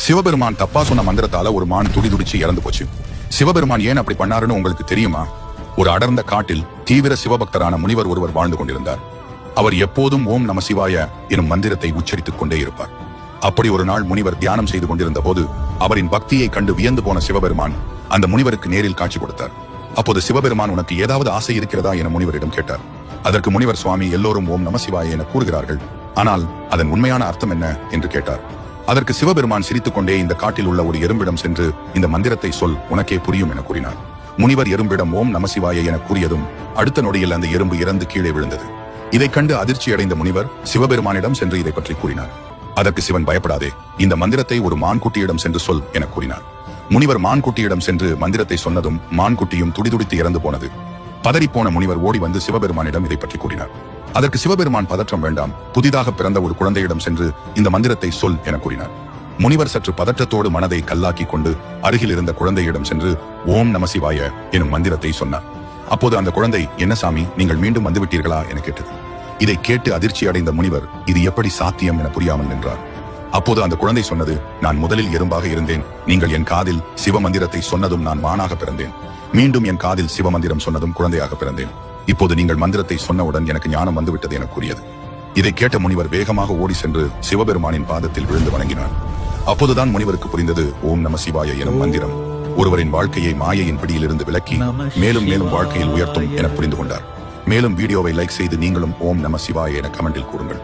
சிவபெருமான் தப்பா சொன்ன மந்திரத்தால ஒரு மான் துடிதுடிச்சு இறந்து போச்சு. சிவபெருமான் ஏன் அப்படி பண்ணாருன்னு உங்களுக்கு தெரியுமா? ஒரு அடர்ந்த காட்டில் தீவிர சிவபக்தரான முனிவர் ஒருவர் வாழ்ந்து கொண்டிருந்தார். அவர் எப்போதும் ஓம் நம சிவாய எனும் மந்திரத்தை உச்சரித்துக் கொண்டே இருப்பார். அப்படி ஒரு நாள் முனிவர் தியானம் செய்து கொண்டிருந்த போது அவரின் பக்தியை கண்டு வியந்து போன சிவபெருமான் அந்த முனிவருக்கு நேரில் காட்சி கொடுத்தார். அப்போது சிவபெருமான், உனக்கு ஏதாவது ஆசை இருக்கிறதா என முனிவரிடம் கேட்டார். அதற்கு முனிவர், சுவாமி, எல்லோரும் ஓம் நம சிவாய என கூறுகிறார்கள், ஆனால் அதன் உண்மையான அர்த்தம் என்ன என்று கேட்டார். அதற்கு சிவபெருமான் சிரித்துக் கொண்டே, இந்த காட்டில் உள்ள ஒரு எறும்பிடம் சென்று இந்த மந்திரத்தை சொல், உனக்கே புரியும் என கூறினார். முனிவர் எறும்பிடம் ஓம் நம சிவாய என கூறியதும் அடுத்த நொடியில் அந்த எறும்பு இறந்து கீழே விழுந்தது. இதைக் கண்டு அதிர்ச்சி அடைந்த முனிவர் சிவபெருமானிடம் சென்று இதை பற்றி கூறினார். அதற்கு சிவன், பயப்படாதே, இந்த மந்திரத்தை ஒரு மான்குட்டியிடம் சென்று சொல் என கூறினார். முனிவர் மான்குட்டியிடம் சென்று மந்திரத்தை சொன்னதும் மான்குட்டியும் துடிதுடித்து இறந்து போனது. பதறிப்போன முனிவர் ஓடி வந்து சிவபெருமானிடம் இதை பற்றி கூறினார். அதற்கு சிவபெருமான், பதற்றம் வேண்டாம், புதிதாக பிறந்த ஒரு குழந்தையிடம் சென்று இந்த மந்திரத்தை சொல் என கூறினார். முனிவர் சற்று பதற்றத்தோடு மனதை கல்லாக்கி கொண்டு அருகில் இருந்த குழந்தையிடம் சென்று ஓம் நம சிவாய எனும் மந்திரத்தை சொன்னார். அப்போது அந்த குழந்தை, என்ன சாமி, நீங்கள் மீண்டும் வந்துவிட்டீர்களா என கேட்டது. இதை கேட்டு அதிர்ச்சி அடைந்த முனிவர், இது எப்படி சாத்தியம் என புரியாமல் நின்றார். அப்போது அந்த குழந்தை சொன்னது, நான் முதலில் எறும்பாக இருந்தேன், நீங்கள் என் காதில் சிவ மந்திரத்தை சொன்னதும் நான் மானாக பிறந்தேன், மீண்டும் என் காதில் சிவ மந்திரம் சொன்னதும் குழந்தையாக பிறந்தேன், இப்போது நீங்கள் மந்திரத்தை சொன்னவுடன் எனக்கு ஞானம் வந்துவிட்டது என கூறியது. இதை கேட்ட முனிவர் வேகமாக ஓடி சென்று சிவபெருமானின் பாதத்தில் விழுந்து வணங்கினார். அப்போதுதான் முனிவருக்கு புரிந்தது, ஓம் நம சிவாய எனும் மந்திரம் ஒருவரின் வாழ்க்கையை மாயையின் பிடியிலிருந்து விலக்கி மேலும் மேலும் வாழ்க்கையில் உயர்த்தும் என புரிந்து கொண்டார். மேலும் வீடியோவை லைக் செய்து நீங்களும் ஓம் நம சிவாய என கமெண்டில் கூறுங்கள்.